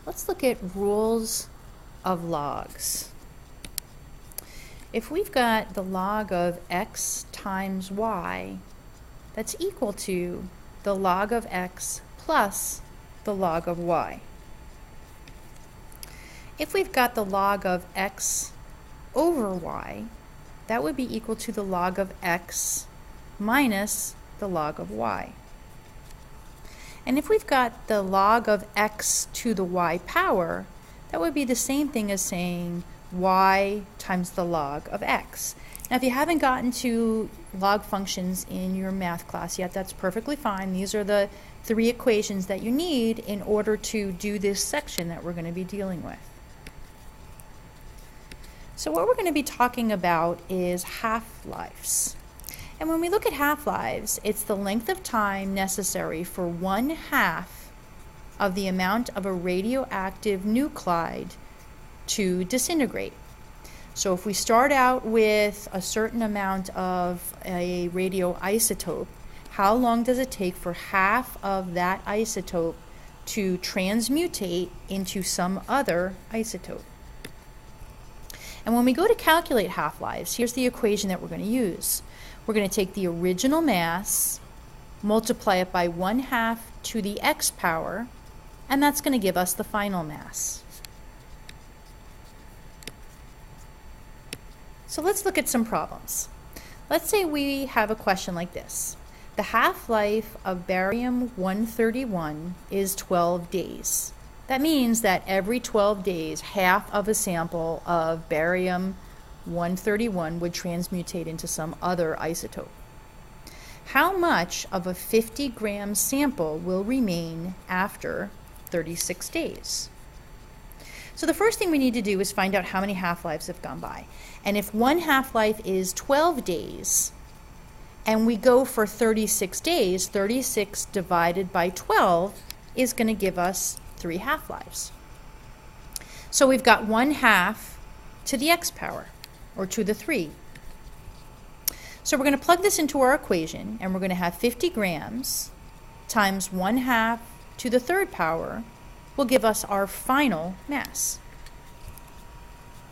Let's look at rules of logs. If we've got the log of x times y, that's equal to the log of x plus the log of y. If we've got the log of x over y, that would be equal to the log of x minus the log of y. And if we've got the log of x to the y power, that would be the same thing as saying y times the log of x. Now, if you haven't gotten to log functions in your math class yet, that's perfectly fine. These are the three equations that you need in order to do this section that we're going to be dealing with. So what we're going to be talking about is half-lives. And when we look at half-lives, it's the length of time necessary for 1/2 of the amount of a radioactive nuclide to disintegrate. So if we start out with a certain amount of a radioisotope, how long does it take for half of that isotope to transmutate into some other isotope? And when we go to calculate half-lives, here's the equation that we're going to use. We're going to take the original mass, multiply it by 1/2 to the x power, and that's going to give us the final mass. So let's look at some problems. Let's say we have a question like this. The half-life of barium-131 is 12 days. That means that every 12 days, half of a sample of barium-131 would transmutate into some other isotope. How much of a 50-gram sample will remain after 36 days? So the first thing we need to do is find out how many half-lives have gone by. And if one half-life is 12 days, and we go for 36 days, 36 divided by 12 is going to give us 3 half-lives. So we've got 1/2 to the x power, or to the 3. So we're going to plug this into our equation, and we're going to have 50 grams times 1/2 to the 3rd power will give us our final mass,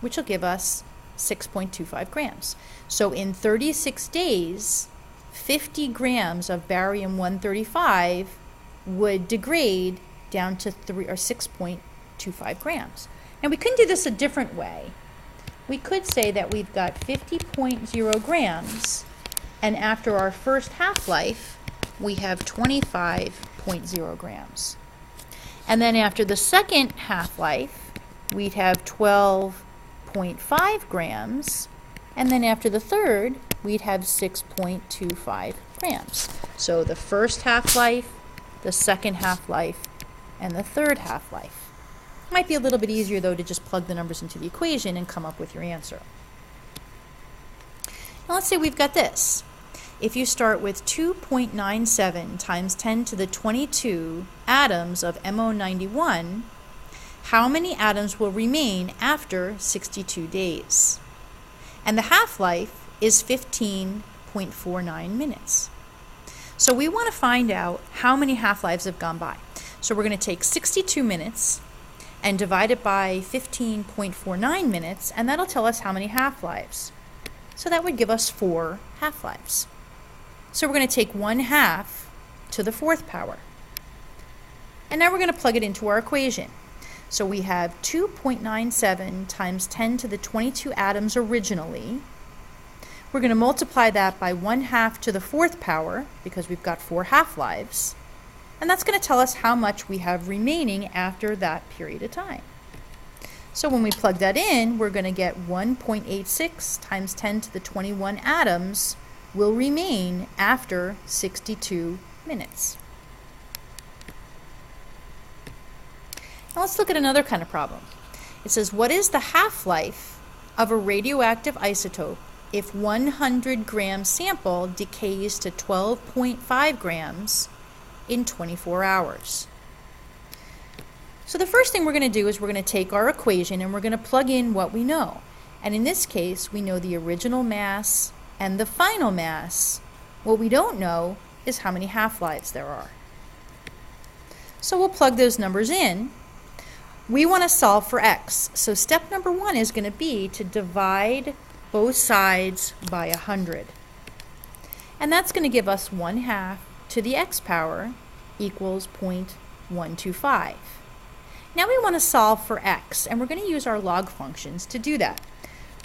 which will give us 6.25 grams. So in 36 days, 50 grams of barium-135 would degrade down to 6.25 grams. Now we couldn't do this a different way. We could say that we've got 50.0 grams, and after our first half-life, we have 25.0 grams. And then after the second half-life, we'd have 12.5 grams, and then after the third, we'd have 6.25 grams. So the first half-life, the second half-life, and the third half-life. Might be a little bit easier, though, to just plug the numbers into the equation and come up with your answer. Now let's say we've got this. If you start with 2.97 times 10 to the 22 atoms of MO91, how many atoms will remain after 62 days? And the half-life is 15.49 minutes. So we want to find out how many half-lives have gone by. So we're going to take 62 minutes and divide it by 15.49 minutes, and that'll tell us how many half-lives. So that would give us 4 half-lives. So we're going to take 1/2 to the 4th power. And now we're going to plug it into our equation. So we have 2.97 times 10 to the 22 atoms originally. We're going to multiply that by 1/2 to the 4th power, because we've got 4 half-lives. And that's going to tell us how much we have remaining after that period of time. So when we plug that in, we're going to get 1.86 times 10 to the 21 atoms will remain after 62 minutes. Now let's look at another kind of problem. It says, what is the half-life of a radioactive isotope if 100-gram sample decays to 12.5 grams in 24 hours? So the first thing we're going to do is we're going to take our equation and we're going to plug in what we know. And in this case, we know the original mass and the final mass. What we don't know is how many half-lives there are. So we'll plug those numbers in. We want to solve for x. So step number 1 is going to be to divide both sides by 100. And that's going to give us 1/2 to the x power equals 0.125. Now we want to solve for x, and we're going to use our log functions to do that.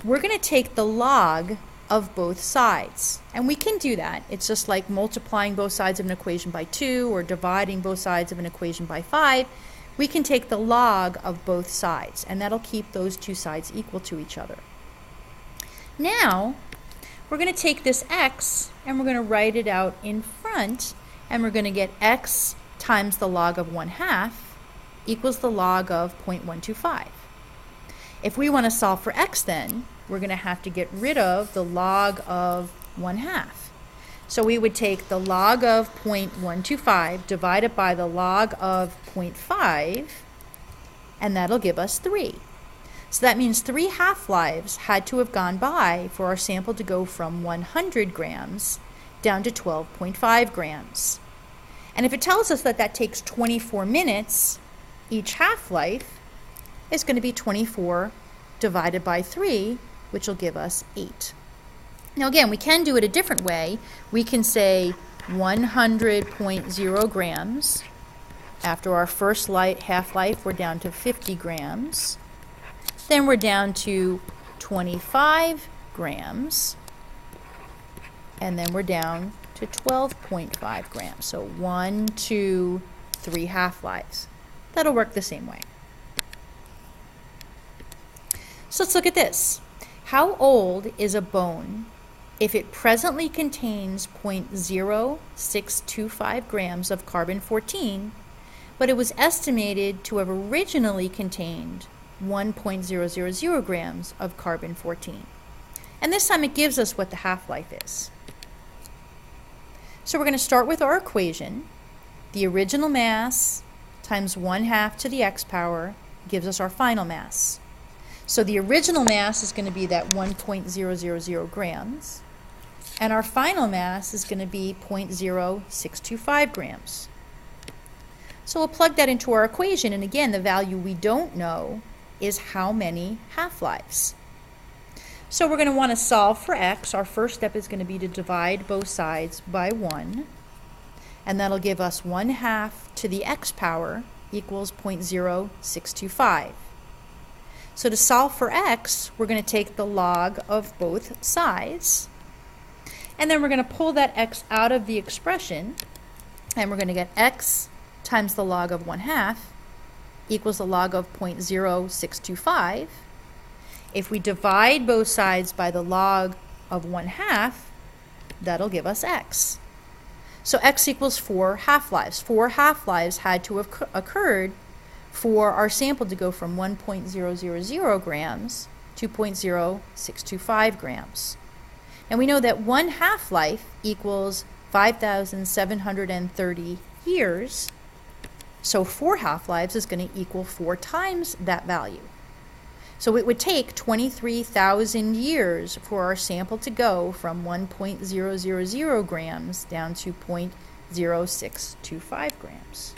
We're going to take the log of both sides, and we can do that. It's just like multiplying both sides of an equation by 2 or dividing both sides of an equation by 5. We can take the log of both sides, and that'll keep those two sides equal to each other. Now we're going to take this x and we're going to write it out in front, and we're going to get x times the log of 1/2 equals the log of 0.125. If we want to solve for x, then we're going to have to get rid of the log of 1/2. So we would take the log of 0.125 divided by the log of 0.5, and that'll give us 3. So that means 3 half-lives had to have gone by for our sample to go from 100 grams down to 12.5 grams. And if it tells us that that takes 24 minutes, each half-life is going to be 24 divided by 3, which will give us 8. Now again, we can do it a different way. We can say 100.0 grams. After our first half-life, we're down to 50 grams. Then we're down to 25 grams. And then we're down to 12.5 grams. So 1, 2, 3 half-lives. That'll work the same way. So let's look at this. How old is a bone if it presently contains 0.0625 grams of carbon-14, but it was estimated to have originally contained 1.000 grams of carbon-14? And this time it gives us what the half-life is. So we're going to start with our equation. The original mass times 1/2 to the x power gives us our final mass. So the original mass is going to be that 1.000 grams, and our final mass is going to be 0.0625 grams. So we'll plug that into our equation, and again, the value we don't know is how many half-lives. So we're going to want to solve for x. Our first step is going to be to divide both sides by 1, and that'll give us 1/2 to the x power equals 0.0625. So to solve for x, we're going to take the log of both sides, and then we're going to pull that x out of the expression, and we're going to get x times the log of 1/2 equals the log of 0.0625. If we divide both sides by the log of 1/2, that'll give us x. So x equals 4 half-lives. 4 half-lives had to have occurred for our sample to go from 1.000 grams to 0.0625 grams. And we know that 1 half-life equals 5,730 years, so 4 half-lives is going to equal 4 times that value. So it would take 23,000 years for our sample to go from 1.000 grams down to 0.0625 grams.